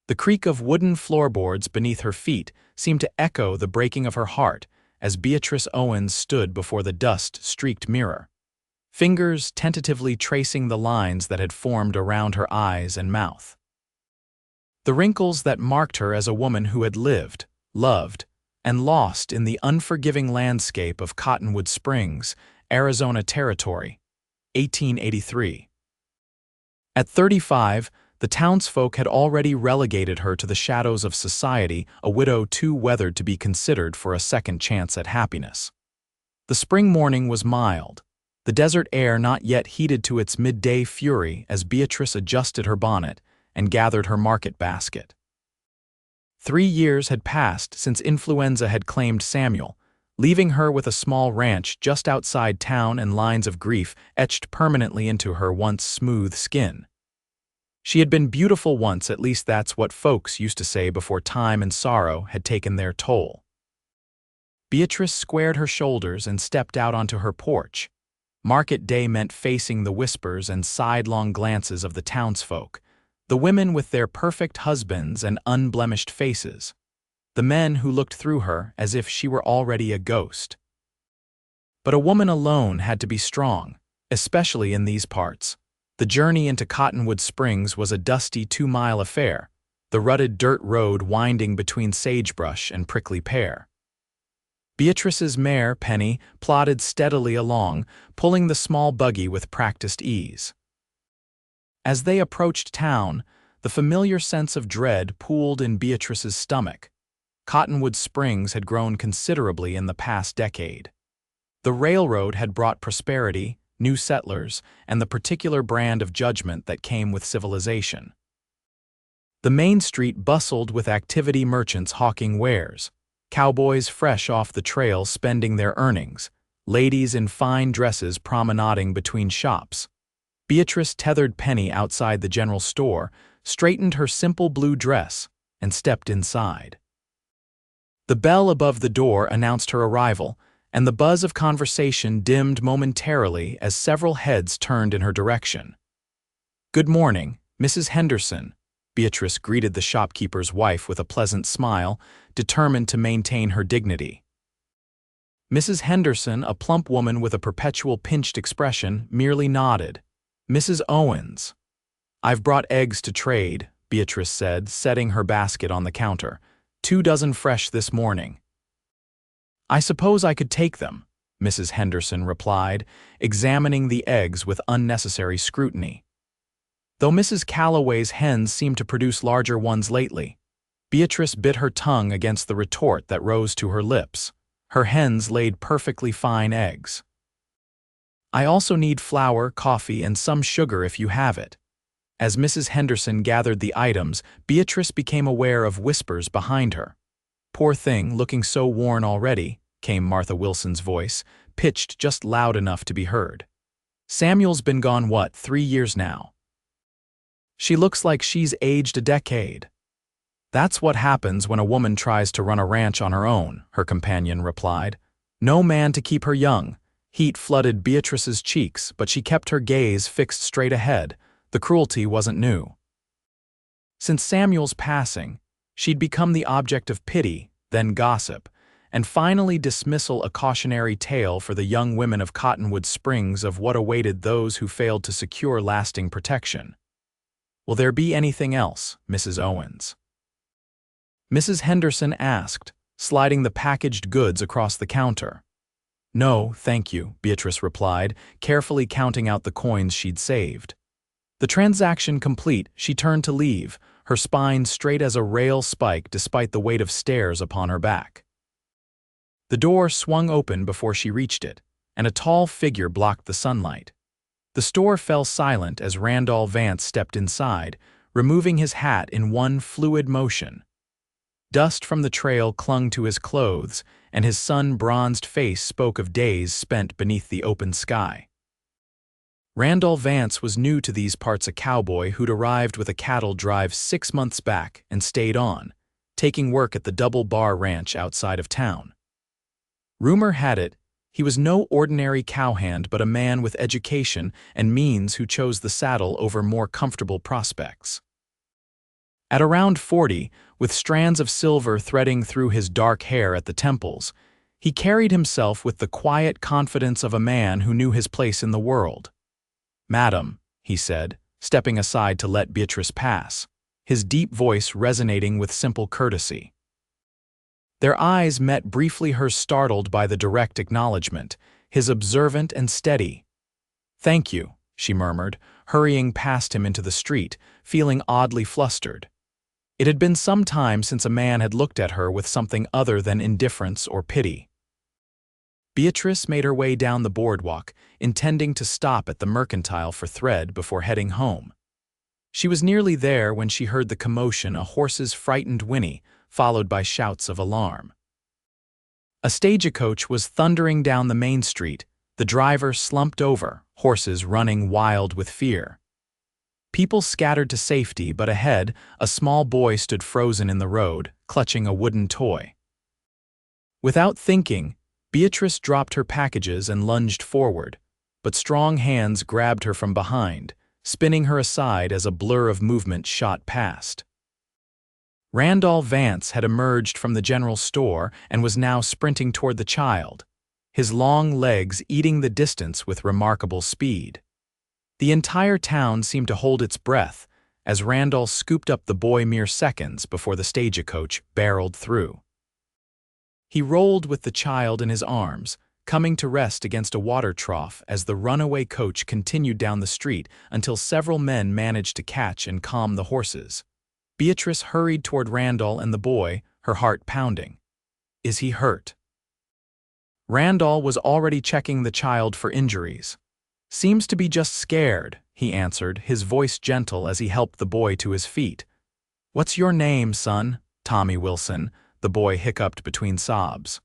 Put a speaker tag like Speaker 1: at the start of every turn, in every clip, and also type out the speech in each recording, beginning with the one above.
Speaker 1: The creak of wooden floorboards beneath her feet seemed to echo the breaking of her heart as Beatrice Owens stood before the dust-streaked mirror, fingers tentatively tracing the lines that had formed around her eyes and mouth. The wrinkles that marked her as a woman who had lived, loved, and lost in the unforgiving landscape of Cottonwood Springs, Arizona Territory, 1883. At 35, the townsfolk had already relegated her to the shadows of society, a widow too weathered to be considered for a second chance at happiness. The spring morning was mild, the desert air not yet heated to its midday fury as Beatrice adjusted her bonnet and gathered her market basket. 3 years had passed since influenza had claimed Samuel, leaving her with a small ranch just outside town and lines of grief etched permanently into her once smooth skin. She had been beautiful once, at least that's what folks used to say before time and sorrow had taken their toll. Beatrice squared her shoulders and stepped out onto her porch. Market day meant facing the whispers and sidelong glances of the townsfolk, the women with their perfect husbands and unblemished faces, the men who looked through her as if she were already a ghost. But a woman alone had to be strong, especially in these parts. The journey into Cottonwood Springs was a dusty 2-mile affair, the rutted dirt road winding between sagebrush and prickly pear. Beatrice's mare, Penny, plodded steadily along, pulling the small buggy with practiced ease. As they approached town, the familiar sense of dread pooled in Beatrice's stomach. Cottonwood Springs had grown considerably in the past decade. The railroad had brought prosperity, new settlers, and the particular brand of judgment that came with civilization. The main street bustled with activity merchants hawking wares, cowboys fresh off the trail spending their earnings, ladies in fine dresses promenading between shops. Beatrice tethered Penny outside the general store, straightened her simple blue dress, and stepped inside. The bell above the door announced her arrival, and the buzz of conversation dimmed momentarily as several heads turned in her direction. "Good morning, Mrs. Henderson," Beatrice greeted the shopkeeper's wife with a pleasant smile, determined to maintain her dignity. Mrs. Henderson, a plump woman with a perpetual pinched expression, merely nodded. "Mrs. Owens." "I've brought eggs to trade," Beatrice said, setting her basket on the counter. 2 dozen fresh this morning." "I suppose I could take them," Mrs. Henderson replied, examining the eggs with unnecessary scrutiny. Though Mrs. Calloway's hens seemed to produce larger ones lately, Beatrice bit her tongue against the retort that rose to her lips. Her hens laid perfectly fine eggs. "I also need flour, coffee, and some sugar if you have it." As Mrs. Henderson gathered the items, Beatrice became aware of whispers behind her. "Poor thing, looking so worn already," came Martha Wilson's voice, pitched just loud enough to be heard. "Samuel's been gone, 3 years now?" "She looks like she's aged a decade." "That's what happens when a woman tries to run a ranch on her own," her companion replied. "No man to keep her young." Heat flooded Beatrice's cheeks, but she kept her gaze fixed straight ahead. The cruelty wasn't new. Since Samuel's passing, she'd become the object of pity, then gossip, and finally dismissal, a cautionary tale for the young women of Cottonwood Springs of what awaited those who failed to secure lasting protection. "Will there be anything else, Mrs. Owens?" Mrs. Henderson asked, sliding the packaged goods across the counter. "No, thank you," Beatrice replied, carefully counting out the coins she'd saved. The transaction complete, she turned to leave, her spine straight as a rail spike despite the weight of stairs upon her back. The door swung open before she reached it, and a tall figure blocked the sunlight. The store fell silent as Randall Vance stepped inside, removing his hat in one fluid motion. Dust from the trail clung to his clothes, and his sun-bronzed face spoke of days spent beneath the open sky. Randall Vance was new to these parts, a cowboy who'd arrived with a cattle drive 6 months back and stayed on, taking work at the Double Bar Ranch outside of town. Rumor had it, he was no ordinary cowhand but a man with education and means who chose the saddle over more comfortable prospects. At around 40, with strands of silver threading through his dark hair at the temples, he carried himself with the quiet confidence of a man who knew his place in the world. "Madam," he said, stepping aside to let Beatrice pass, his deep voice resonating with simple courtesy. Their eyes met briefly, hers startled by the direct acknowledgement, his observant and steady. "Thank you," she murmured, hurrying past him into the street, feeling oddly flustered. It had been some time since a man had looked at her with something other than indifference or pity. Beatrice made her way down the boardwalk, intending to stop at the Mercantile for thread before heading home. She was nearly there when she heard the commotion, a horse's frightened whinny, followed by shouts of alarm. A stagecoach was thundering down the main street, the driver slumped over, horses running wild with fear. People scattered to safety, but ahead, a small boy stood frozen in the road, clutching a wooden toy. Without thinking, Beatrice dropped her packages and lunged forward, but strong hands grabbed her from behind, spinning her aside as a blur of movement shot past. Randall Vance had emerged from the general store and was now sprinting toward the child, his long legs eating the distance with remarkable speed. The entire town seemed to hold its breath as Randall scooped up the boy mere seconds before the stagecoach barreled through. He rolled with the child in his arms, coming to rest against a water trough as the runaway coach continued down the street until several men managed to catch and calm the horses. Beatrice hurried toward Randall and the boy, her heart pounding. "Is he hurt?" Randall was already checking the child for injuries. "Seems to be just scared," he answered, his voice gentle as he helped the boy to his feet. "What's your name, son?" "Tommy Wilson," the boy hiccuped between sobs.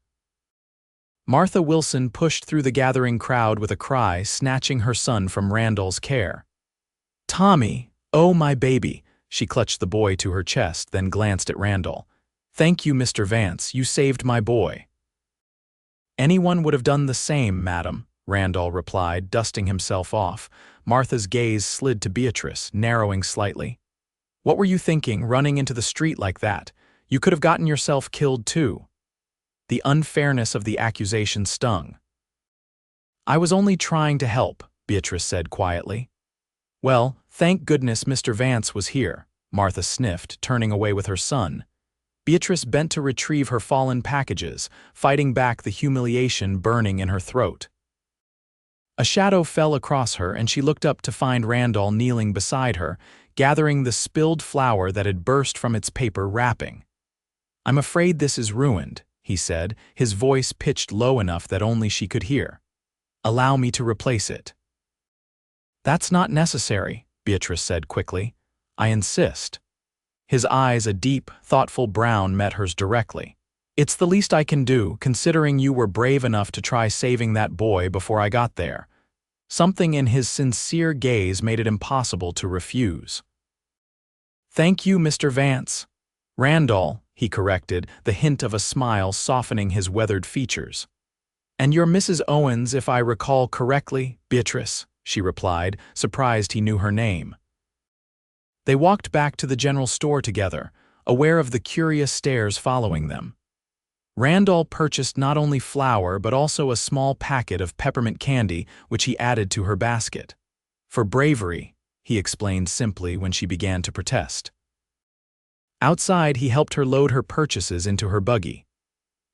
Speaker 1: Martha Wilson pushed through the gathering crowd with a cry, snatching her son from Randall's care. "Tommy, oh my baby," she clutched the boy to her chest, then glanced at Randall. "Thank you, Mr. Vance, you saved my boy." "Anyone would have done the same, madam," Randall replied, dusting himself off. Martha's gaze slid to Beatrice, narrowing slightly. "What were you thinking, running into the street like that? You could have gotten yourself killed too." The unfairness of the accusation stung. "I was only trying to help," Beatrice said quietly. "Well, thank goodness Mr. Vance was here," Martha sniffed, turning away with her son. Beatrice bent to retrieve her fallen packages, fighting back the humiliation burning in her throat. A shadow fell across her, and she looked up to find Randall kneeling beside her, gathering the spilled flour that had burst from its paper wrapping. "I'm afraid this is ruined," he said, his voice pitched low enough that only she could hear. "Allow me to replace it." "That's not necessary," Beatrice said quickly. "I insist." His eyes, a deep, thoughtful brown, met hers directly. "It's the least I can do, considering you were brave enough to try saving that boy before I got there." Something in his sincere gaze made it impossible to refuse. "Thank you, Mr. Vance." "Randall," he corrected, the hint of a smile softening his weathered features. "And you're Mrs. Owens, if I recall correctly?" "Beatrice," she replied, surprised he knew her name. They walked back to the general store together, aware of the curious stares following them. Randall purchased not only flour but also a small packet of peppermint candy, which he added to her basket. "For bravery," he explained simply when she began to protest. Outside, he helped her load her purchases into her buggy.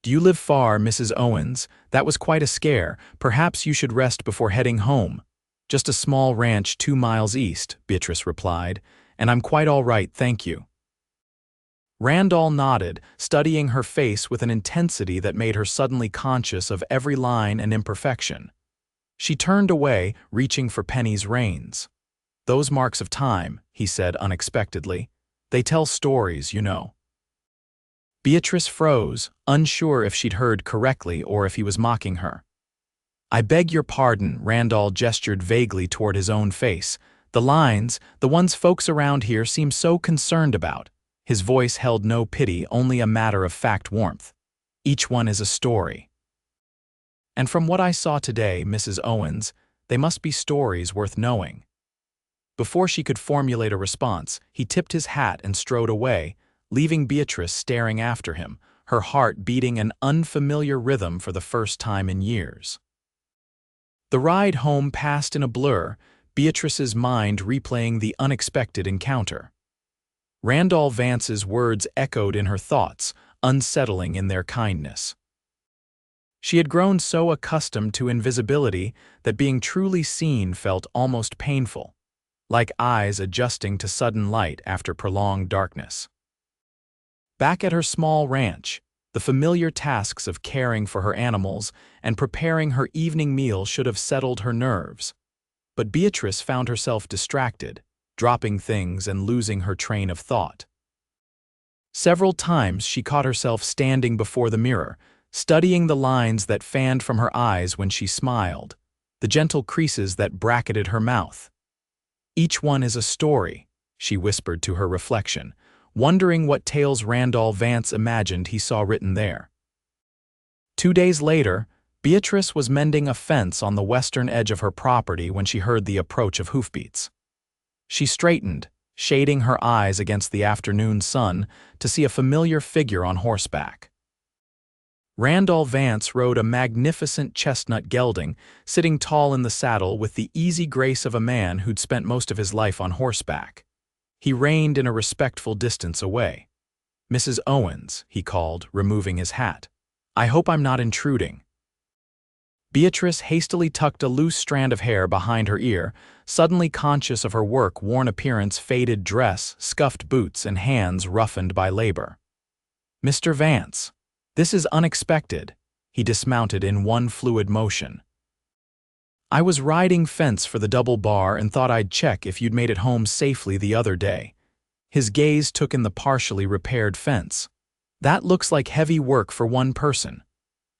Speaker 1: "Do you live far, Mrs. Owens? That was quite a scare. Perhaps you should rest before heading home." "Just a small ranch 2 miles east," Beatrice replied, "and I'm quite all right, thank you." Randall nodded, studying her face with an intensity that made her suddenly conscious of every line and imperfection. She turned away, reaching for Penny's reins. "Those marks of time," he said unexpectedly. "They tell stories, you know." Beatrice froze, unsure if she'd heard correctly or if he was mocking her. "I beg your pardon," Randall gestured vaguely toward his own face. "The lines, the ones folks around here seem so concerned about." His voice held no pity, only a matter-of-fact warmth. "Each one is a story. And from what I saw today, Mrs. Owens, they must be stories worth knowing." Before she could formulate a response, he tipped his hat and strode away, leaving Beatrice staring after him, her heart beating an unfamiliar rhythm for the first time in years. The ride home passed in a blur, Beatrice's mind replaying the unexpected encounter. Randall Vance's words echoed in her thoughts, unsettling in their kindness. She had grown so accustomed to invisibility that being truly seen felt almost painful, like eyes adjusting to sudden light after prolonged darkness. Back at her small ranch, the familiar tasks of caring for her animals and preparing her evening meal should have settled her nerves. But Beatrice found herself distracted, dropping things and losing her train of thought. Several times she caught herself standing before the mirror, studying the lines that fanned from her eyes when she smiled, the gentle creases that bracketed her mouth. "Each one is a story," she whispered to her reflection, wondering what tales Randall Vance imagined he saw written there. 2 days later, Beatrice was mending a fence on the western edge of her property when she heard the approach of hoofbeats. She straightened, shading her eyes against the afternoon sun to see a familiar figure on horseback. Randall Vance rode a magnificent chestnut gelding, sitting tall in the saddle with the easy grace of a man who'd spent most of his life on horseback. He reined in a respectful distance away. "Mrs. Owens," he called, removing his hat. "I hope I'm not intruding." Beatrice hastily tucked a loose strand of hair behind her ear, suddenly conscious of her work-worn appearance, faded dress, scuffed boots, and hands roughened by labor. "Mr. Vance, this is unexpected," he dismounted in one fluid motion. "I was riding fence for the double bar and thought I'd check if you'd made it home safely the other day." His gaze took in the partially repaired fence. "That looks like heavy work for one person."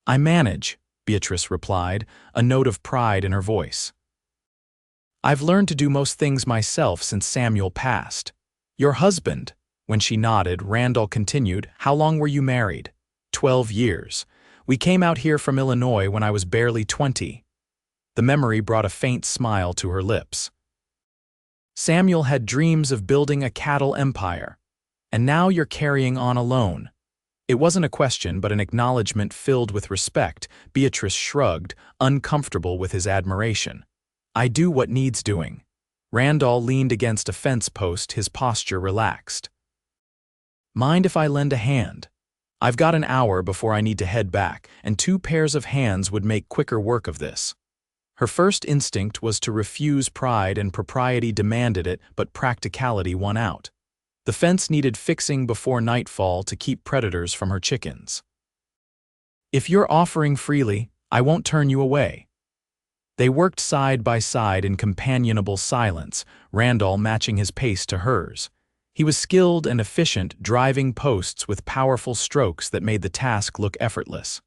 Speaker 1: "I manage," Beatrice replied, a note of pride in her voice. "I've learned to do most things myself since Samuel passed." "Your husband," when she nodded, Randall continued, "How long were you married?" 12 years. We came out here from Illinois when I was barely 20. The memory brought a faint smile to her lips. Samuel had dreams of building a cattle empire. And now you're carrying on alone. It wasn't a question, but an acknowledgement filled with respect. Beatrice shrugged, uncomfortable with his admiration. "I do what needs doing." Randall leaned against a fence post, his posture relaxed. "Mind if I lend a hand? I've got an hour before I need to head back, and 2 pairs of hands would make quicker work of this." Her first instinct was to refuse. Pride and propriety demanded it, but practicality won out. The fence needed fixing before nightfall to keep predators from her chickens. "If you're offering freely, I won't turn you away." They worked side by side in companionable silence, Randall matching his pace to hers. He was skilled and efficient, driving posts with powerful strokes that made the task look effortless.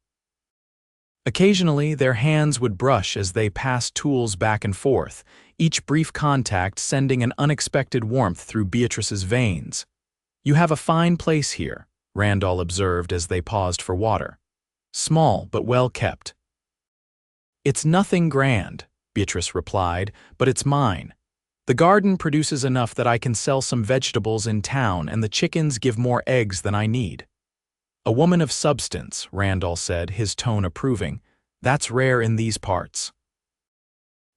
Speaker 1: Occasionally, their hands would brush as they passed tools back and forth, each brief contact sending an unexpected warmth through Beatrice's veins. "You have a fine place here," Randall observed as they paused for water. "Small but well kept." "It's nothing grand," Beatrice replied, "but it's mine. The garden produces enough that I can sell some vegetables in town, and the chickens give more eggs than I need." "A woman of substance," Randall said, his tone approving. "That's rare in these parts."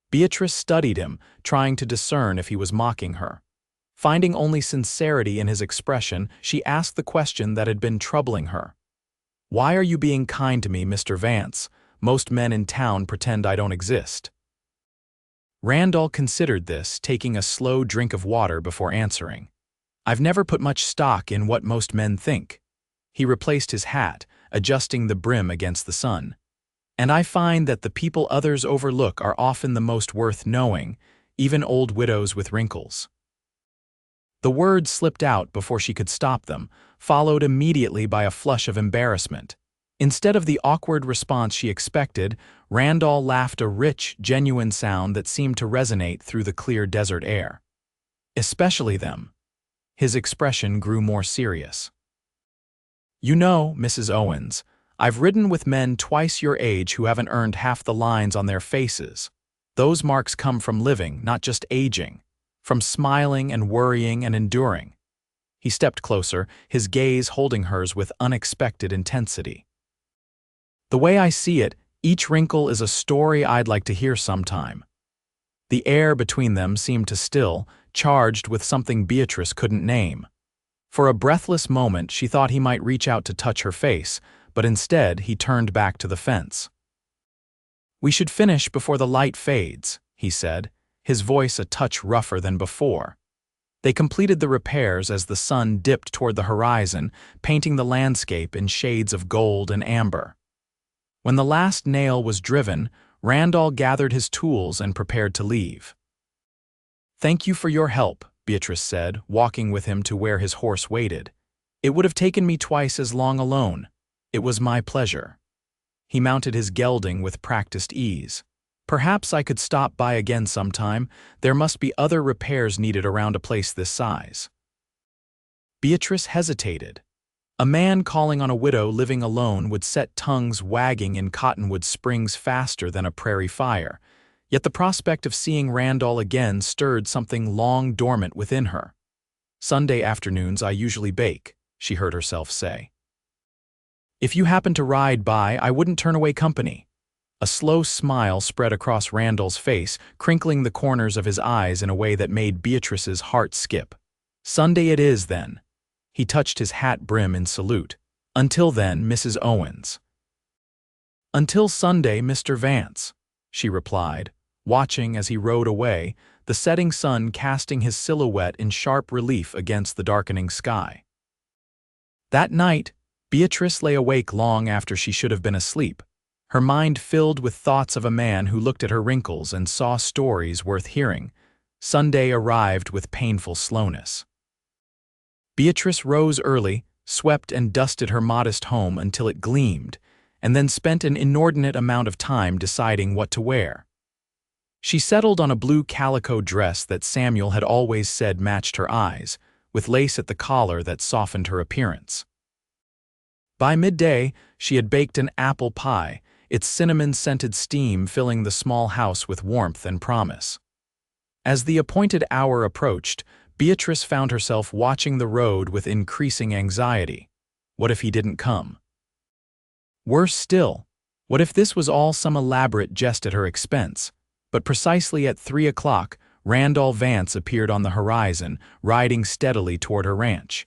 Speaker 1: Beatrice studied him, trying to discern if he was mocking her. Finding only sincerity in his expression, she asked the question that had been troubling her. "Why are you being kind to me, Mr. Vance? Most men in town pretend I don't exist." Randall considered this, taking a slow drink of water before answering. "I've never put much stock in what most men think." He replaced his hat, adjusting the brim against the sun. "And I find that the people others overlook are often the most worth knowing, even old widows with wrinkles." The words slipped out before she could stop them, followed immediately by a flush of embarrassment. Instead of the awkward response she expected, Randall laughed, a rich, genuine sound that seemed to resonate through the clear desert air. "Especially them." His expression grew more serious. "You know, Mrs. Owens, I've ridden with men twice your age who haven't earned half the lines on their faces. Those marks come from living, not just aging. from smiling and worrying and enduring. He stepped closer, his gaze holding hers with unexpected intensity. The way I see it, each wrinkle is a story I'd like to hear sometime. The air between them seemed to still, charged with something Beatrice couldn't name. For a breathless moment, she thought he might reach out to touch her face, but instead he turned back to the fence. "We should finish before the light fades," he said, his voice a touch rougher than before. They completed the repairs as the sun dipped toward the horizon, painting the landscape in shades of gold and amber. When the last nail was driven, Randall gathered his tools and prepared to leave. "Thank you for your help," Beatrice said, walking with him to where his horse waited. "It would have taken me twice as long alone. It was my pleasure." He mounted his gelding with practiced ease. "Perhaps I could stop by again sometime. There must be other repairs needed around a place this size." Beatrice hesitated. A man calling on a widow living alone would set tongues wagging in Cottonwood Springs faster than a prairie fire, yet the prospect of seeing Randall again stirred something long dormant within her. "Sunday afternoons I usually bake," she heard herself say. "If you happen to ride by, I wouldn't turn away company." A slow smile spread across Randall's face, crinkling the corners of his eyes in a way that made Beatrice's heart skip. "Sunday it is, then." He touched his hat brim in salute. "Until then, Mrs. Owens." "Until Sunday, Mr. Vance," she replied, watching as he rode away, the setting sun casting his silhouette in sharp relief against the darkening sky. That night, Beatrice lay awake long after she should have been asleep, her mind filled with thoughts of a man who looked at her wrinkles and saw stories worth hearing. Sunday arrived with painful slowness. Beatrice rose early, swept and dusted her modest home until it gleamed, and then spent an inordinate amount of time deciding what to wear. She settled on a blue calico dress that Samuel had always said matched her eyes, with lace at the collar that softened her appearance. By midday, she had baked an apple pie, its cinnamon-scented steam filling the small house with warmth and promise. As the appointed hour approached, Beatrice found herself watching the road with increasing anxiety. What if he didn't come? Worse still, what if this was all some elaborate jest at her expense? But precisely at 3 o'clock, Randall Vance appeared on the horizon, riding steadily toward her ranch.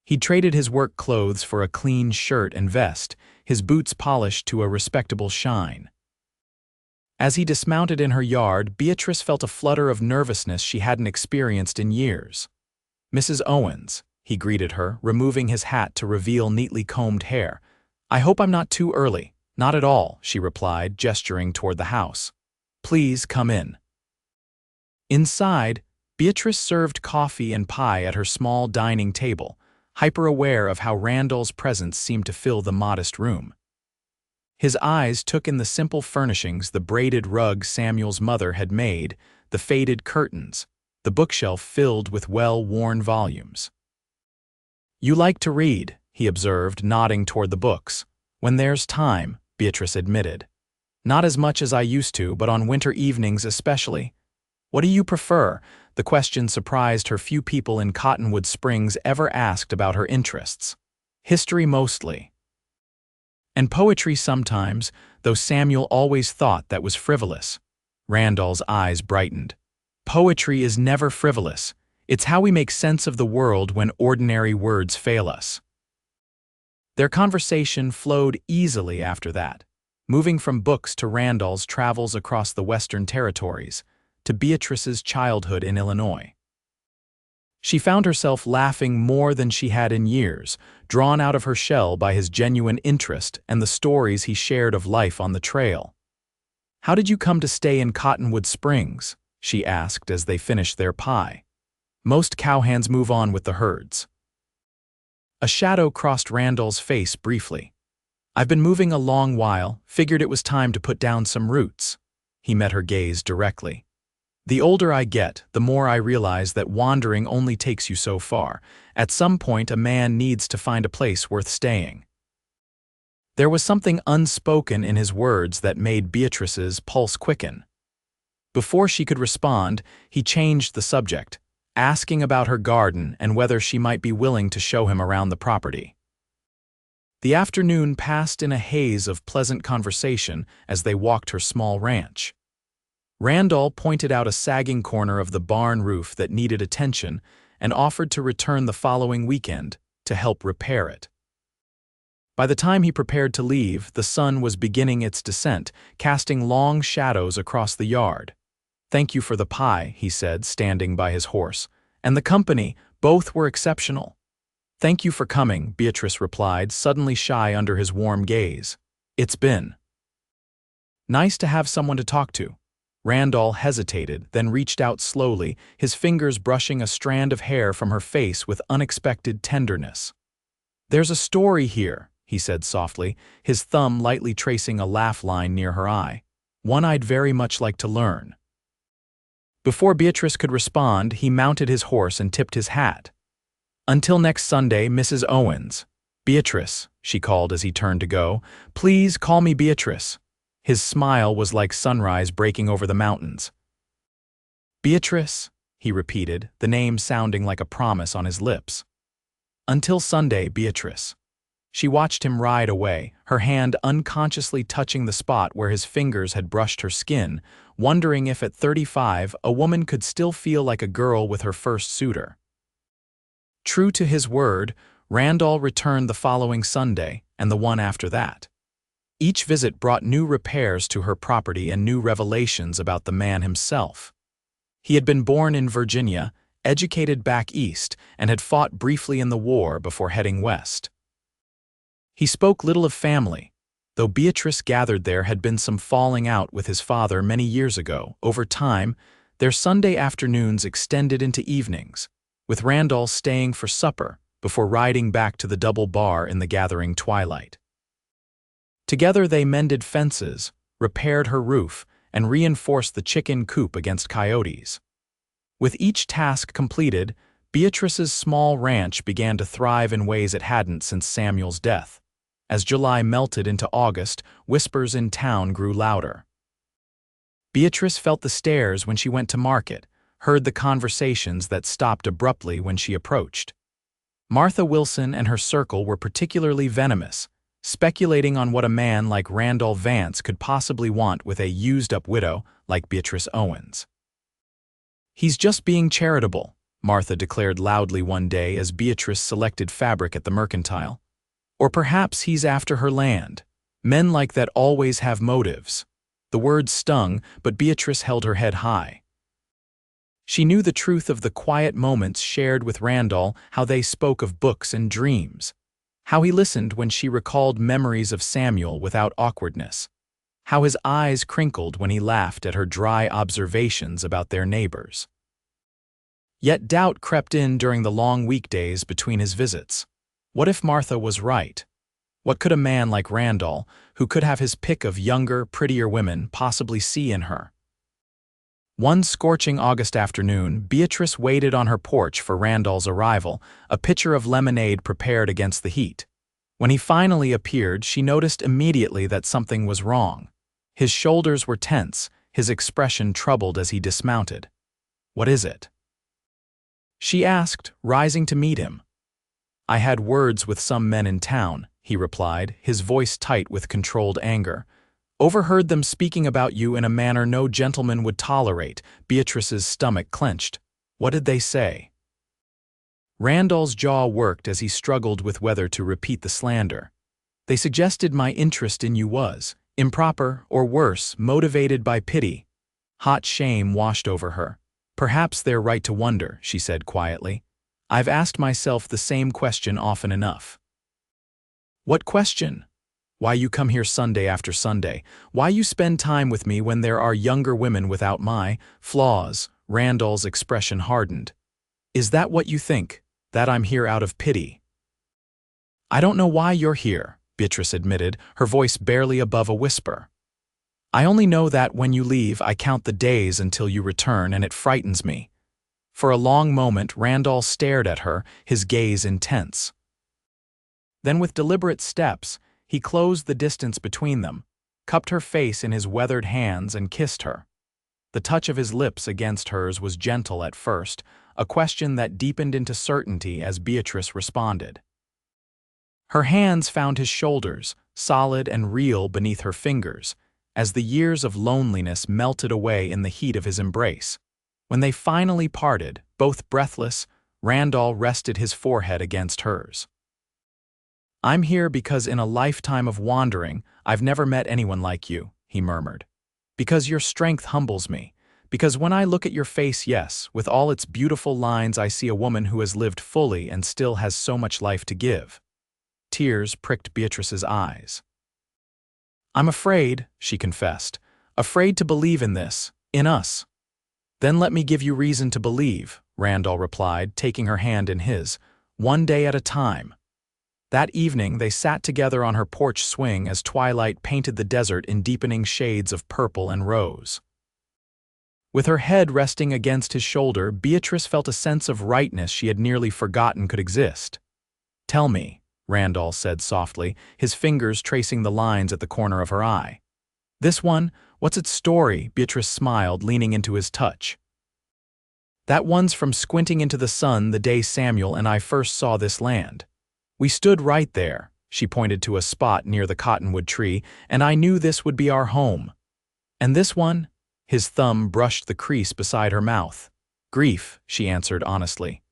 Speaker 1: He'd traded his work clothes for a clean shirt and vest, his boots polished to a respectable shine. As he dismounted in her yard, Beatrice felt a flutter of nervousness she hadn't experienced in years. "Mrs. Owens," he greeted her, removing his hat to reveal neatly combed hair. "I hope I'm not too early." "Not at all," she replied, gesturing toward the house. "Please come in." Inside, Beatrice served coffee and pie at her small dining table, hyper-aware of how Randall's presence seemed to fill the modest room. His eyes took in the simple furnishings, the braided rug Samuel's mother had made, the faded curtains, the bookshelf filled with well-worn volumes. "You like to read," he observed, nodding toward the books. "When there's time," Beatrice admitted. "Not as much as I used to, but on winter evenings especially." "What do you prefer?" The question surprised her. Few people in Cottonwood Springs ever asked about her interests. "History mostly. And poetry sometimes, though Samuel always thought that was frivolous." Randall's eyes brightened. "Poetry is never frivolous. It's how we make sense of the world when ordinary words fail us." Their conversation flowed easily after that, moving from books to Randall's travels across the Western Territories, to Beatrice's childhood in Illinois. She found herself laughing more than she had in years, drawn out of her shell by his genuine interest and the stories he shared of life on the trail. "How did you come to stay in Cottonwood Springs?" she asked as they finished their pie. "Most cowhands move on with the herds." A shadow crossed Randall's face briefly. "I've been moving a long while, figured it was time to put down some roots." He met her gaze directly. "The older I get, the more I realize that wandering only takes you so far. At some point, a man needs to find a place worth staying." There was something unspoken in his words that made Beatrice's pulse quicken. Before she could respond, he changed the subject, asking about her garden and whether she might be willing to show him around the property. The afternoon passed in a haze of pleasant conversation as they walked her small ranch. Randall pointed out a sagging corner of the barn roof that needed attention and offered to return the following weekend to help repair it. By the time he prepared to leave, the sun was beginning its descent, casting long shadows across the yard. "Thank you for the pie," he said, standing by his horse. "And the company, both were exceptional." "Thank you for coming," Beatrice replied, suddenly shy under his warm gaze. "It's been nice to have someone to talk to." Randall hesitated, then reached out slowly, his fingers brushing a strand of hair from her face with unexpected tenderness. "There's a story here," he said softly, his thumb lightly tracing a laugh line near her eye. "One I'd very much like to learn." Before Beatrice could respond, he mounted his horse and tipped his hat. "Until next Sunday, Mrs. Owens." "Beatrice," she called as he turned to go. "Please call me Beatrice." His smile was like sunrise breaking over the mountains. "Beatrice," he repeated, the name sounding like a promise on his lips. "Until Sunday, Beatrice." She watched him ride away, her hand unconsciously touching the spot where his fingers had brushed her skin, wondering if at 35 a woman could still feel like a girl with her first suitor. True to his word, Randall returned the following Sunday and the one after that. Each visit brought new repairs to her property and new revelations about the man himself. He had been born in Virginia, educated back east, and had fought briefly in the war before heading west. He spoke little of family, though Beatrice gathered there had been some falling out with his father many years ago. Over time, their Sunday afternoons extended into evenings, with Randall staying for supper before riding back to the double bar in the gathering twilight. Together they mended fences, repaired her roof, and reinforced the chicken coop against coyotes. With each task completed, Beatrice's small ranch began to thrive in ways it hadn't since Samuel's death. As July melted into August, whispers in town grew louder. Beatrice felt the stares when she went to market, heard the conversations that stopped abruptly when she approached. Martha Wilson and her circle were particularly venomous, speculating on what a man like Randall Vance could possibly want with a used-up widow like Beatrice Owens. "He's just being charitable," Martha declared loudly one day as Beatrice selected fabric at the mercantile. "Or perhaps he's after her land. Men like that always have motives." The words stung, but Beatrice held her head high. She knew the truth of the quiet moments shared with Randall, how they spoke of books and dreams. How he listened when she recalled memories of Samuel without awkwardness. How his eyes crinkled when he laughed at her dry observations about their neighbors. Yet doubt crept in during the long weekdays between his visits. What if Martha was right? What could a man like Randall, who could have his pick of younger, prettier women, possibly see in her? One scorching August afternoon, Beatrice waited on her porch for Randall's arrival, a pitcher of lemonade prepared against the heat. When he finally appeared, she noticed immediately that something was wrong. His shoulders were tense, his expression troubled as he dismounted. "What is it?" she asked, rising to meet him. "I had words with some men in town," he replied, his voice tight with controlled anger. "Overheard them speaking about you in a manner no gentleman would tolerate." Beatrice's stomach clenched. "What did they say?" Randall's jaw worked as he struggled with whether to repeat the slander. "They suggested my interest in you was improper, or worse, motivated by pity." Hot shame washed over her. "Perhaps they're right to wonder," she said quietly. "I've asked myself the same question often enough." "What question?" "Why you come here Sunday after Sunday? Why you spend time with me when there are younger women without my flaws?" Randall's expression hardened. "Is that what you think? That I'm here out of pity?" "I don't know why you're here," Beatrice admitted, her voice barely above a whisper. "I only know that when you leave, I count the days until you return, and it frightens me." For a long moment, Randall stared at her, his gaze intense. Then with deliberate steps, he closed the distance between them, cupped her face in his weathered hands and kissed her. The touch of his lips against hers was gentle at first, a question that deepened into certainty as Beatrice responded. Her hands found his shoulders, solid and real beneath her fingers, as the years of loneliness melted away in the heat of his embrace. When they finally parted, both breathless, Randall rested his forehead against hers. "I'm here because in a lifetime of wandering, I've never met anyone like you," he murmured. "Because your strength humbles me. Because when I look at your face, yes, with all its beautiful lines, I see a woman who has lived fully and still has so much life to give." Tears pricked Beatrice's eyes. "I'm afraid," she confessed, "afraid to believe in this, in us." "Then let me give you reason to believe," Randall replied, taking her hand in his, "one day at a time." That evening they sat together on her porch swing as twilight painted the desert in deepening shades of purple and rose. With her head resting against his shoulder, Beatrice felt a sense of rightness she had nearly forgotten could exist. "Tell me," Randall said softly, his fingers tracing the lines at the corner of her eye. "This one, what's its story?" Beatrice smiled, leaning into his touch. "That one's from squinting into the sun the day Samuel and I first saw this land. We stood right there," she pointed to a spot near the cottonwood tree, "and I knew this would be our home. And this one?" His thumb brushed the crease beside her mouth. "Grief," she answered honestly.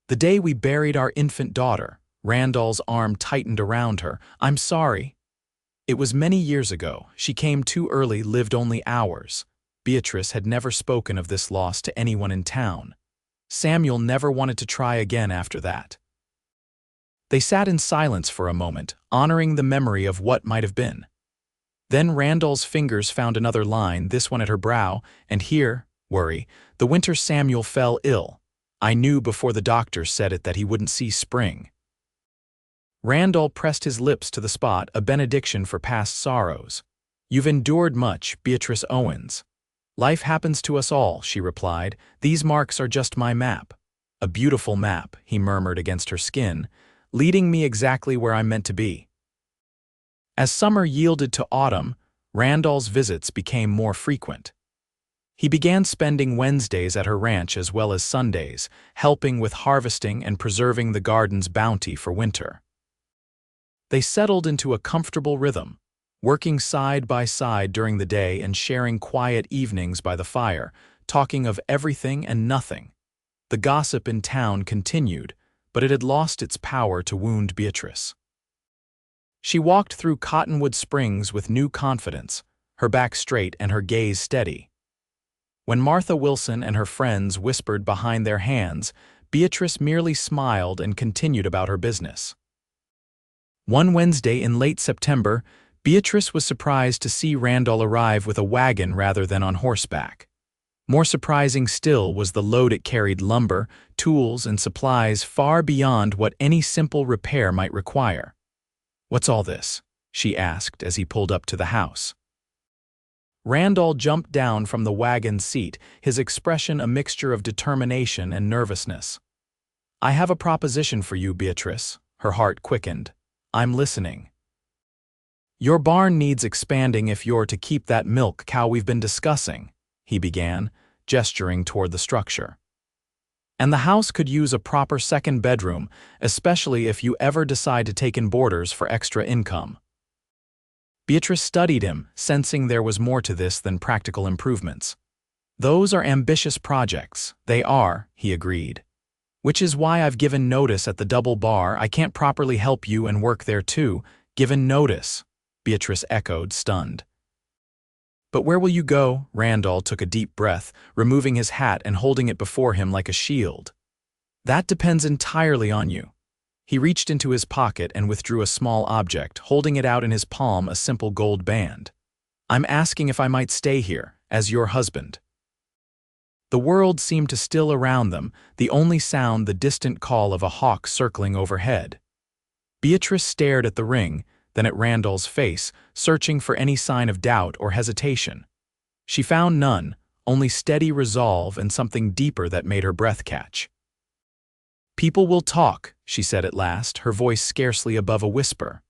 Speaker 1: "The day we buried our infant daughter." Randall's arm tightened around her. "I'm sorry." "It was many years ago. She came too early, lived only hours." Beatrice had never spoken of this loss to anyone in town. Samuel never wanted to try again after that. They sat in silence for a moment, honoring the memory of what might have been. Then Randall's fingers found another line, this one at her brow, and here, worry, "The winter Samuel fell ill. I knew before the doctor said it that he wouldn't see spring." Randall pressed his lips to the spot, a benediction for past sorrows. "You've endured much, Beatrice Owens." "Life happens to us all," she replied. "These marks are just my map." "A beautiful map," he murmured against her skin, "leading me exactly where I'm meant to be." As summer yielded to autumn, Randall's visits became more frequent. He began spending Wednesdays at her ranch as well as Sundays, helping with harvesting and preserving the garden's bounty for winter. They settled into a comfortable rhythm, working side by side during the day and sharing quiet evenings by the fire, talking of everything and nothing. The gossip in town continued, but it had lost its power to wound Beatrice. She walked through Cottonwood Springs with new confidence, her back straight and her gaze steady. When Martha Wilson and her friends whispered behind their hands, Beatrice merely smiled and continued about her business. One Wednesday in late September, Beatrice was surprised to see Randall arrive with a wagon rather than on horseback. More surprising still was the load it carried: lumber, tools, and supplies far beyond what any simple repair might require. "What's all this?" she asked as he pulled up to the house. Randall jumped down from the wagon seat, his expression a mixture of determination and nervousness. "I have a proposition for you, Beatrice." Her heart quickened. "I'm listening." "Your barn needs expanding if you're to keep that milk cow we've been discussing," he began, gesturing toward the structure. "And the house could use a proper second bedroom, especially if you ever decide to take in boarders for extra income." Beatrice studied him, sensing there was more to this than practical improvements. "Those are ambitious projects." "They are," he agreed. "Which is why I've given notice at the double bar. I can't properly help you and work there too." "Given notice," Beatrice echoed, stunned. "But where will you go?" Randall took a deep breath, removing his hat and holding it before him like a shield. "That depends entirely on you." He reached into his pocket and withdrew a small object, holding it out in his palm, a simple gold band. "I'm asking if I might stay here, as your husband." The world seemed to still around them, the only sound the distant call of a hawk circling overhead. Beatrice stared at the ring, then at Randall's face, searching for any sign of doubt or hesitation. She found none, only steady resolve and something deeper that made her breath catch. "People will talk," she said at last, her voice scarcely above a whisper.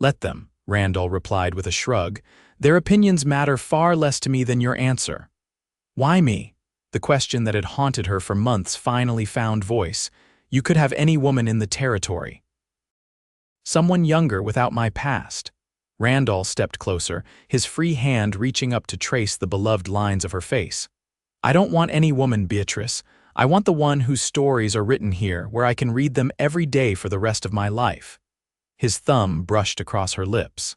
Speaker 1: "Let them," Randall replied with a shrug. "Their opinions matter far less to me than your answer." Why me? The question that had haunted her for months finally found voice. You could have any woman in the territory. Someone younger without my past. Randall stepped closer, his free hand reaching up to trace the beloved lines of her face. I don't want any woman, Beatrice. I want the one whose stories are written here, where I can read them every day for the rest of my life. His thumb brushed across her lips.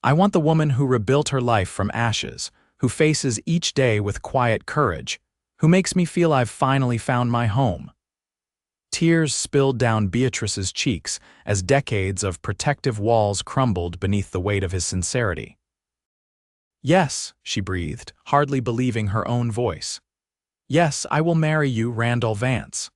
Speaker 1: I want the woman who rebuilt her life from ashes, who faces each day with quiet courage, who makes me feel I've finally found my home. Tears spilled down Beatrice's cheeks as decades of protective walls crumbled beneath the weight of his sincerity. Yes, she breathed, hardly believing her own voice. Yes, I will marry you, Randall Vance.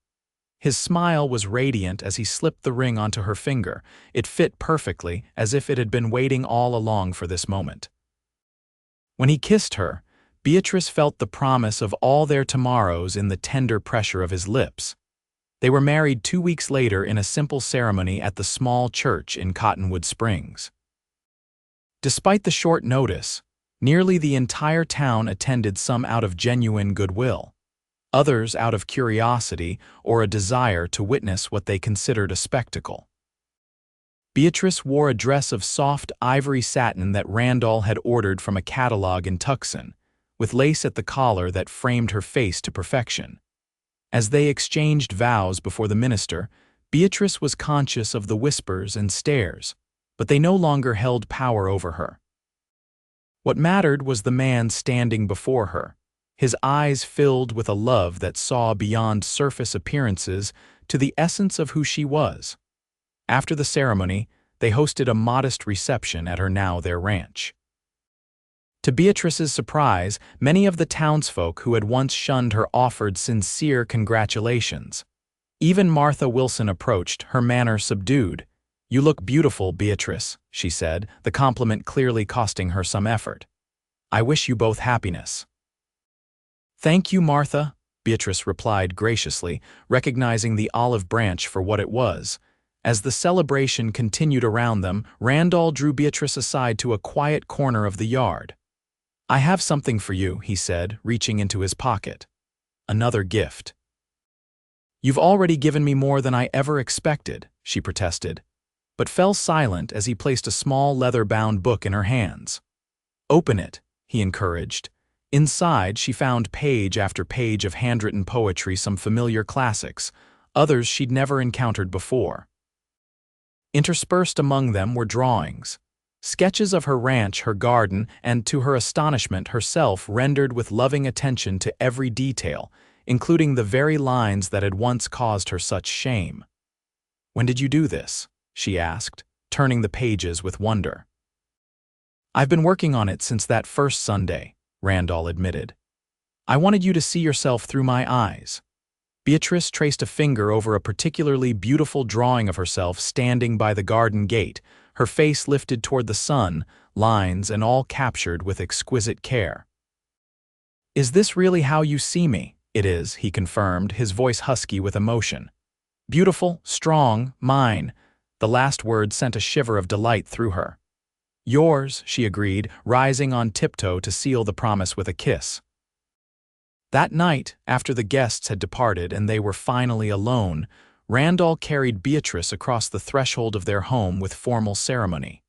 Speaker 1: His smile was radiant as he slipped the ring onto her finger. It fit perfectly, as if it had been waiting all along for this moment. When he kissed her, Beatrice felt the promise of all their tomorrows in the tender pressure of his lips. They were married 2 weeks later in a simple ceremony at the small church in Cottonwood Springs. Despite the short notice, nearly the entire town attended, some out of genuine goodwill, others out of curiosity or a desire to witness what they considered a spectacle. Beatrice wore a dress of soft ivory satin that Randall had ordered from a catalog in Tucson, with lace at the collar that framed her face to perfection. As they exchanged vows before the minister, Beatrice was conscious of the whispers and stares, but they no longer held power over her. What mattered was the man standing before her, his eyes filled with a love that saw beyond surface appearances to the essence of who she was. After the ceremony, they hosted a modest reception at her now-their ranch. To Beatrice's surprise, many of the townsfolk who had once shunned her offered sincere congratulations. Even Martha Wilson approached, her manner subdued. "You look beautiful, Beatrice," she said, the compliment clearly costing her some effort. "I wish you both happiness." "Thank you, Martha," Beatrice replied graciously, recognizing the olive branch for what it was. As the celebration continued around them, Randall drew Beatrice aside to a quiet corner of the yard. "I have something for you," he said, reaching into his pocket. "Another gift." "You've already given me more than I ever expected," she protested, but fell silent as he placed a small leather-bound book in her hands. "Open it," he encouraged. Inside, she found page after page of handwritten poetry, some familiar classics, others she'd never encountered before. Interspersed among them were drawings, sketches of her ranch, her garden, and, to her astonishment, herself rendered with loving attention to every detail, including the very lines that had once caused her such shame. "When did you do this?" she asked, turning the pages with wonder. "I've been working on it since that first Sunday," Randall admitted. "I wanted you to see yourself through my eyes." Beatrice traced a finger over a particularly beautiful drawing of herself standing by the garden gate, her face lifted toward the sun, lines and all captured with exquisite care. "Is this really how you see me?" "It is," he confirmed, his voice husky with emotion. "Beautiful, strong, mine." The last word sent a shiver of delight through her. "Yours," she agreed, rising on tiptoe to seal the promise with a kiss. That night, after the guests had departed and they were finally alone, Randall carried Beatrice across the threshold of their home with formal ceremony.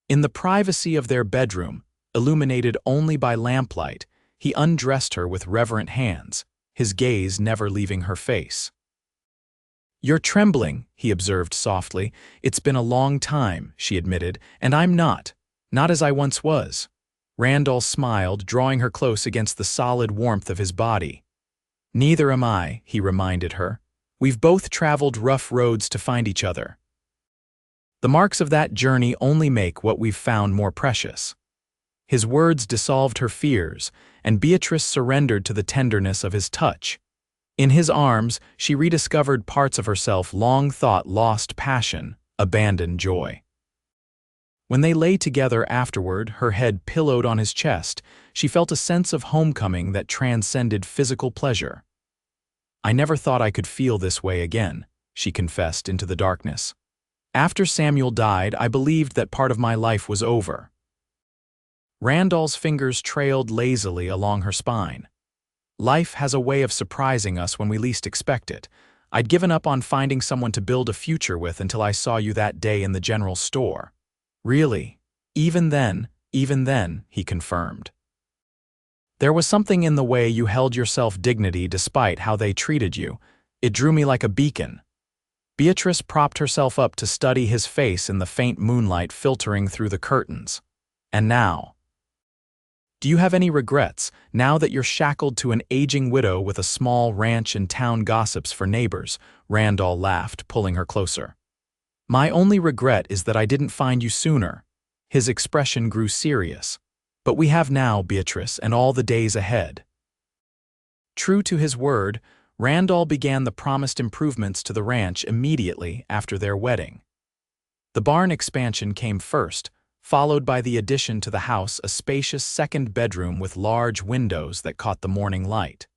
Speaker 1: In the privacy of their bedroom, illuminated only by lamplight, he undressed her with reverent hands, his gaze never leaving her face. "You're trembling," he observed softly. "It's been a long time," she admitted, "and I'm not as I once was." Randall smiled, drawing her close against the solid warmth of his body. "Neither am I," he reminded her. "We've both traveled rough roads to find each other. The marks of that journey only make what we've found more precious." His words dissolved her fears, and Beatrice surrendered to the tenderness of his touch. In his arms, she rediscovered parts of herself long thought lost: passion, abandoned joy. When they lay together afterward, her head pillowed on his chest, she felt a sense of homecoming that transcended physical pleasure. "I never thought I could feel this way again," she confessed into the darkness. "After Samuel died, I believed that part of my life was over." Randall's fingers trailed lazily along her spine. Life has a way of surprising us when we least expect it. I'd given up on finding someone to build a future with until I saw you that day in the general store. Really? Even then, he confirmed. There was something in the way you held your self-dignity despite how they treated you. It drew me like a beacon. Beatrice propped herself up to study his face in the faint moonlight filtering through the curtains. And now? Do you have any regrets, now that you're shackled to an aging widow with a small ranch and town gossips for neighbors? Randall laughed, pulling her closer. My only regret is that I didn't find you sooner. His expression grew serious. But we have now, Beatrice, and all the days ahead. True to his word, Randall began the promised improvements to the ranch immediately after their wedding. The barn expansion came first, followed by the addition to the house, a spacious second bedroom with large windows that caught the morning light.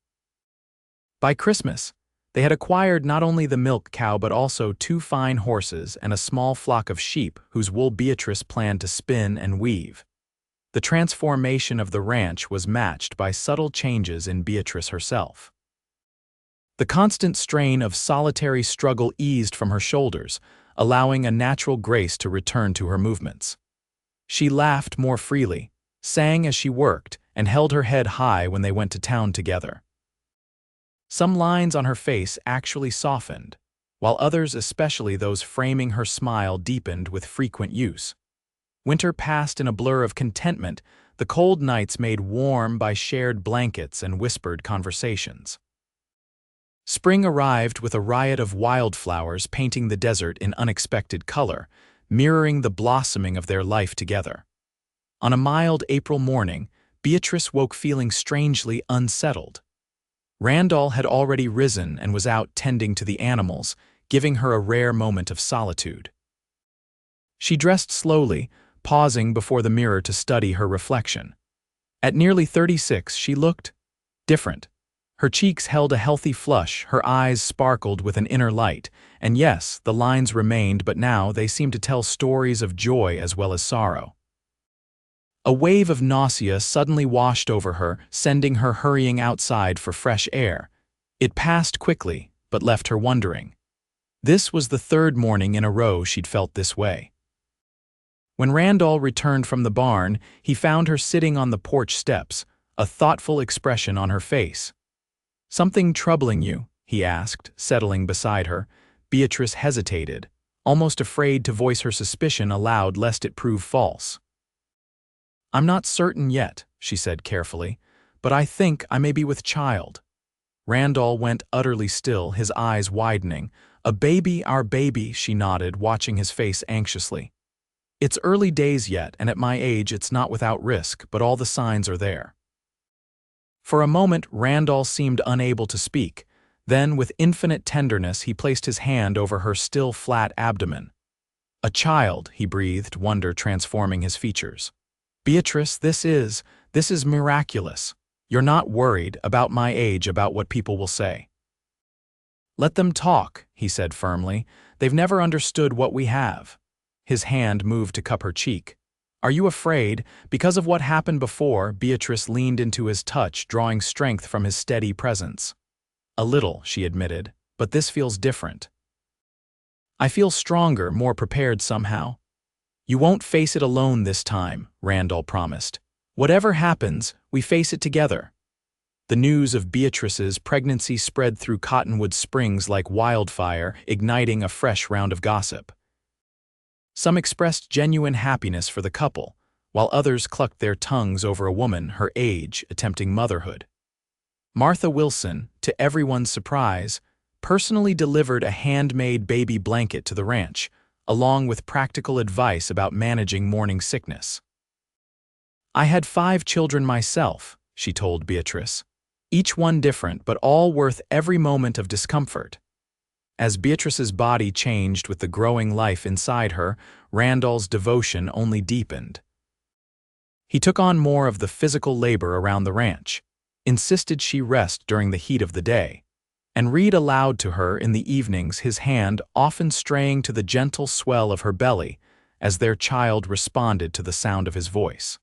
Speaker 1: By Christmas, they had acquired not only the milk cow but also 2 fine horses and a small flock of sheep whose wool Beatrice planned to spin and weave. The transformation of the ranch was matched by subtle changes in Beatrice herself. The constant strain of solitary struggle eased from her shoulders, allowing a natural grace to return to her movements. She laughed more freely, sang as she worked, and held her head high when they went to town together. Some lines on her face actually softened, while others, especially those framing her smile, deepened with frequent use. Winter passed in a blur of contentment, the cold nights made warm by shared blankets and whispered conversations. Spring arrived with a riot of wildflowers painting the desert in unexpected color, mirroring the blossoming of their life together. On a mild April morning, Beatrice woke feeling strangely unsettled. Randall had already risen and was out tending to the animals, giving her a rare moment of solitude. She dressed slowly, pausing before the mirror to study her reflection. At nearly 36, she looked different. Her cheeks held a healthy flush, her eyes sparkled with an inner light, and yes, the lines remained, but now they seemed to tell stories of joy as well as sorrow. A wave of nausea suddenly washed over her, sending her hurrying outside for fresh air. It passed quickly, but left her wondering. This was the 3rd morning in a row she'd felt this way. When Randall returned from the barn, he found her sitting on the porch steps, a thoughtful expression on her face. Something troubling you? He asked, settling beside her. Beatrice hesitated, almost afraid to voice her suspicion aloud lest it prove false. I'm not certain yet, she said carefully, but I think I may be with child. Randall went utterly still, his eyes widening. A baby, our baby, she nodded, watching his face anxiously. It's early days yet, and at my age it's not without risk, but all the signs are there. For a moment, Randall seemed unable to speak. Then, with infinite tenderness, he placed his hand over her still flat abdomen. A child, he breathed, wonder transforming his features. Beatrice, this is miraculous. You're not worried, about my age, about what people will say. Let them talk, he said firmly. They've never understood what we have. His hand moved to cup her cheek. Are you afraid? Because of what happened before, Beatrice leaned into his touch, drawing strength from his steady presence. A little, she admitted, but this feels different. I feel stronger, more prepared somehow. You won't face it alone this time, Randall promised. Whatever happens, we face it together. The news of Beatrice's pregnancy spread through Cottonwood Springs like wildfire, igniting a fresh round of gossip. Some expressed genuine happiness for the couple, while others clucked their tongues over a woman her age attempting motherhood. Martha Wilson, to everyone's surprise, personally delivered a handmade baby blanket to the ranch, along with practical advice about managing morning sickness. I had 5 children myself, she told Beatrice, each one different but all worth every moment of discomfort. As Beatrice's body changed with the growing life inside her, Randall's devotion only deepened. He took on more of the physical labor around the ranch, insisted she rest during the heat of the day, and read aloud to her in the evenings, his hand often straying to the gentle swell of her belly as their child responded to the sound of his voice.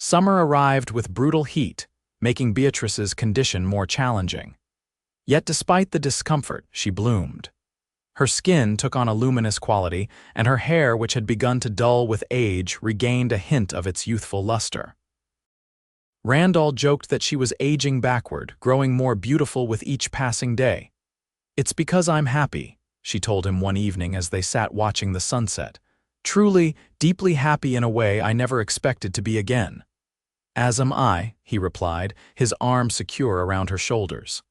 Speaker 1: Summer arrived with brutal heat, making Beatrice's condition more challenging. Yet despite the discomfort, she bloomed. Her skin took on a luminous quality, and her hair, which had begun to dull with age, regained a hint of its youthful luster. Randall joked that she was aging backward, growing more beautiful with each passing day. "It's because I'm happy," she told him one evening as they sat watching the sunset. "Truly, deeply happy in a way I never expected to be again." "As am I," he replied, his arm secure around her shoulders.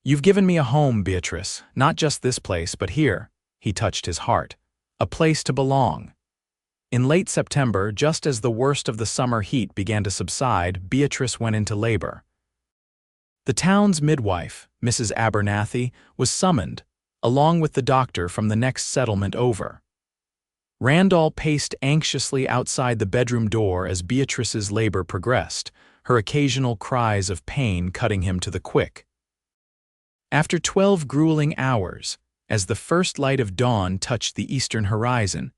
Speaker 1: "You've given me a home, Beatrice, not just this place, but here," he touched his heart. "A place to belong." In late September, just as the worst of the summer heat began to subside, Beatrice went into labor. The town's midwife, Mrs. Abernathy, was summoned, along with the doctor from the next settlement over. Randall paced anxiously outside the bedroom door as Beatrice's labor progressed, her occasional cries of pain cutting him to the quick. After 12 grueling hours, as the first light of dawn touched the eastern horizon,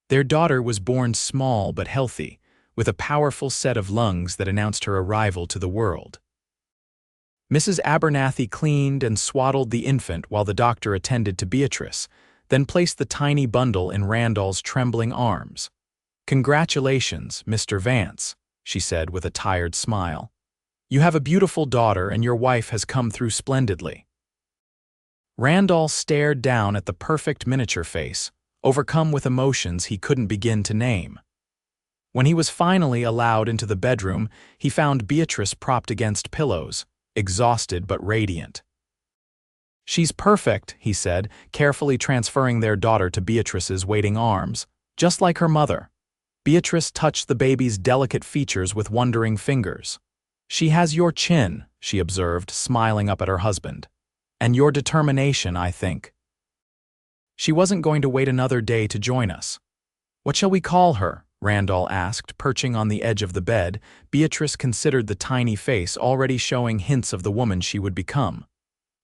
Speaker 1: their daughter was born small but healthy, with a powerful set of lungs that announced her arrival to the world. Mrs. Abernathy cleaned and swaddled the infant while the doctor attended to Beatrice, then placed the tiny bundle in Randall's trembling arms. "Congratulations, Mr. Vance," she said with a tired smile. "You have a beautiful daughter and your wife has come through splendidly." Randall stared down at the perfect miniature face, overcome with emotions he couldn't begin to name. When he was finally allowed into the bedroom, he found Beatrice propped against pillows, exhausted but radiant. "She's perfect," he said, carefully transferring their daughter to Beatrice's waiting arms, "just like her mother." Beatrice touched the baby's delicate features with wondering fingers. "She has your chin," she observed, smiling up at her husband. "And your determination, I think." She wasn't going to wait another day to join us. "What shall we call her?" Randall asked, perching on the edge of the bed. Beatrice considered the tiny face already showing hints of the woman she would become.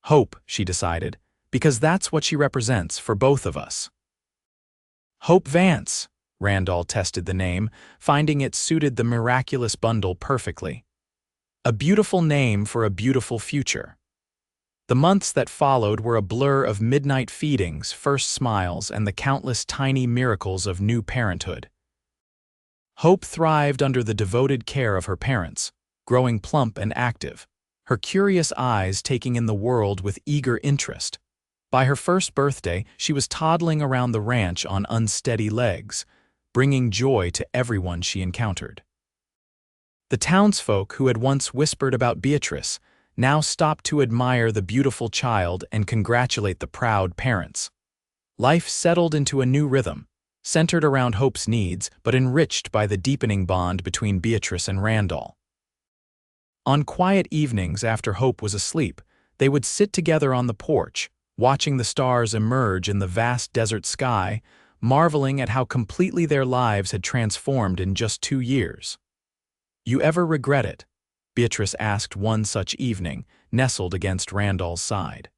Speaker 1: "Hope," she decided, "because that's what she represents for both of us." "Hope Vance," Randall tested the name, finding it suited the miraculous bundle perfectly. A beautiful name for a beautiful future. The months that followed were a blur of midnight feedings, first smiles, and the countless tiny miracles of new parenthood. Hope thrived under the devoted care of her parents, growing plump and active, her curious eyes taking in the world with eager interest. By her first birthday, she was toddling around the ranch on unsteady legs, bringing joy to everyone she encountered. The townsfolk who had once whispered about Beatrice now stopped to admire the beautiful child and congratulate the proud parents. Life settled into a new rhythm, centered around Hope's needs but enriched by the deepening bond between Beatrice and Randall. On quiet evenings after Hope was asleep, they would sit together on the porch, watching the stars emerge in the vast desert sky, marveling at how completely their lives had transformed in just 2 years. "You ever regret it?" Beatrice asked one such evening, nestled against Randall's side.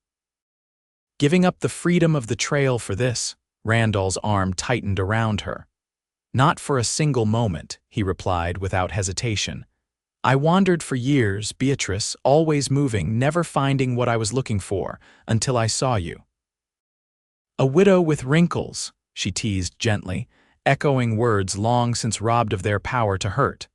Speaker 1: "Giving up the freedom of the trail for this?" Randall's arm tightened around her. "Not for a single moment," he replied without hesitation. "I wandered for years, Beatrice, always moving, never finding what I was looking for, until I saw you." "A widow with wrinkles," she teased gently, echoing words long since robbed of their power to hurt.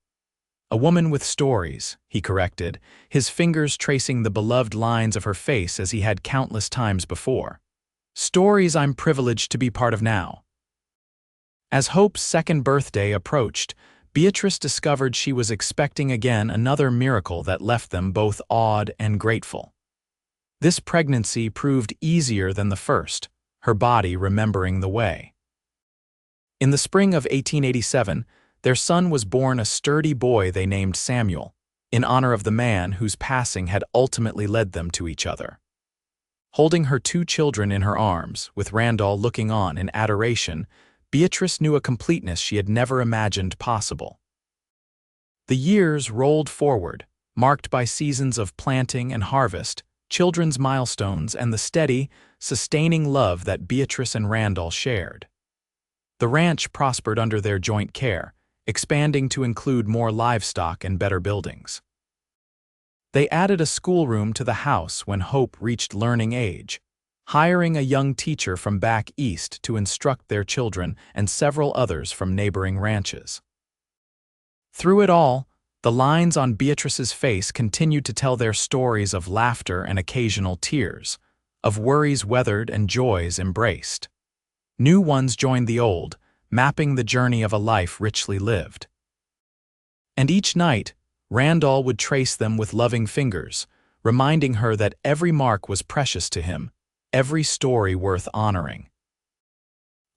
Speaker 1: "A woman with stories," he corrected, his fingers tracing the beloved lines of her face as he had countless times before. "Stories I'm privileged to be part of now." As Hope's second birthday approached, Beatrice discovered she was expecting again another miracle that left them both awed and grateful. This pregnancy proved easier than the first, her body remembering the way. In the spring of 1887, their son was born a sturdy boy they named Samuel, in honor of the man whose passing had ultimately led them to each other. Holding her 2 children in her arms, with Randall looking on in adoration, Beatrice knew a completeness she had never imagined possible. The years rolled forward, marked by seasons of planting and harvest, children's milestones, and the steady, sustaining love that Beatrice and Randall shared. The ranch prospered under their joint care, expanding to include more livestock and better buildings. They added a schoolroom to the house when Hope reached learning age, hiring a young teacher from back east to instruct their children and several others from neighboring ranches. Through it all, the lines on Beatrice's face continued to tell their stories of laughter and occasional tears, of worries weathered and joys embraced. New ones joined the old, mapping the journey of a life richly lived. And each night, Randall would trace them with loving fingers, reminding her that every mark was precious to him, every story worth honoring.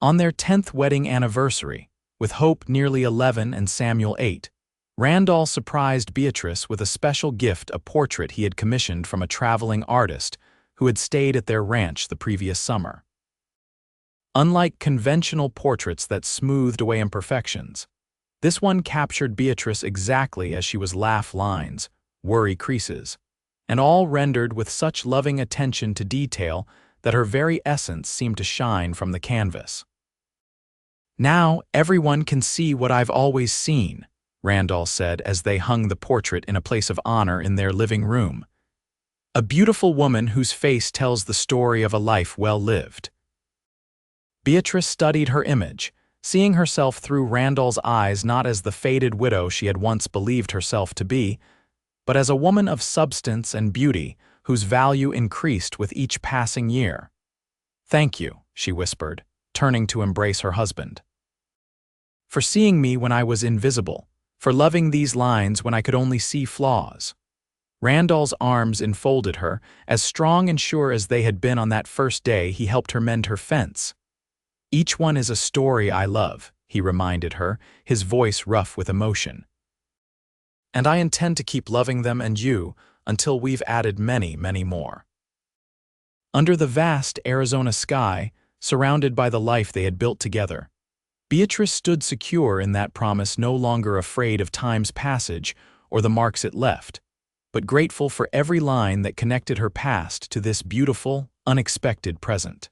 Speaker 1: On their 10th wedding anniversary, with Hope nearly 11 and Samuel 8, Randall surprised Beatrice with a special gift, a portrait he had commissioned from a traveling artist who had stayed at their ranch the previous summer. Unlike conventional portraits that smoothed away imperfections, this one captured Beatrice exactly as she was, laugh lines, worry creases, and all rendered with such loving attention to detail that her very essence seemed to shine from the canvas. "Now everyone can see what I've always seen," Randall said as they hung the portrait in a place of honor in their living room. "A beautiful woman whose face tells the story of a life well lived." Beatrice studied her image, seeing herself through Randall's eyes not as the faded widow she had once believed herself to be, but as a woman of substance and beauty whose value increased with each passing year. "Thank you," she whispered, turning to embrace her husband. "For seeing me when I was invisible, for loving these lines when I could only see flaws." Randall's arms enfolded her, as strong and sure as they had been on that first day he helped her mend her fence. "Each one is a story I love," he reminded her, his voice rough with emotion. "And I intend to keep loving them and you until we've added many, many more." Under the vast Arizona sky, surrounded by the life they had built together, Beatrice stood secure in that promise, no longer afraid of time's passage or the marks it left, but grateful for every line that connected her past to this beautiful, unexpected present.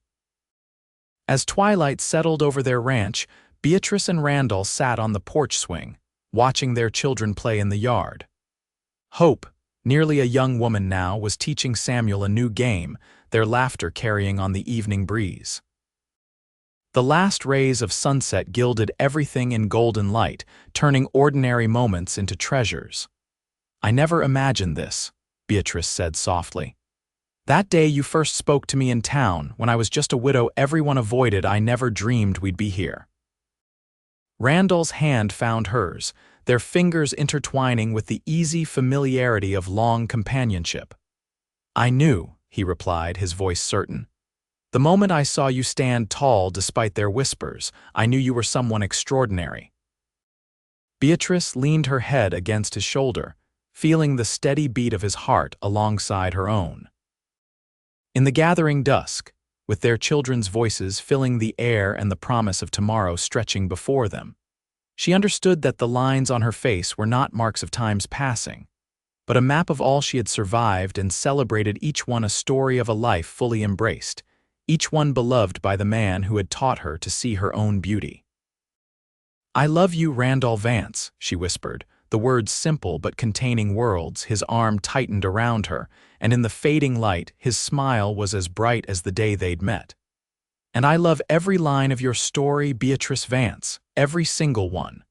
Speaker 1: As twilight settled over their ranch, Beatrice and Randall sat on the porch swing, watching their children play in the yard. Hope, nearly a young woman now, was teaching Samuel a new game, their laughter carrying on the evening breeze. The last rays of sunset gilded everything in golden light, turning ordinary moments into treasures. "I never imagined this," Beatrice said softly. "That day you first spoke to me in town, when I was just a widow everyone avoided, I never dreamed we'd be here." Randall's hand found hers, their fingers intertwining with the easy familiarity of long companionship. "I knew," he replied, his voice certain. "The moment I saw you stand tall despite their whispers, I knew you were someone extraordinary." Beatrice leaned her head against his shoulder, feeling the steady beat of his heart alongside her own. In the gathering dusk, with their children's voices filling the air and the promise of tomorrow stretching before them, she understood that the lines on her face were not marks of time's passing, but a map of all she had survived, and celebrated each one a story of a life fully embraced, each one beloved by the man who had taught her to see her own beauty. "I love you, Randall Vance," she whispered, the words simple but containing worlds. His arm tightened around her, and in the fading light, his smile was as bright as the day they'd met. "And I love every line of your story, Beatrice Vance, every single one."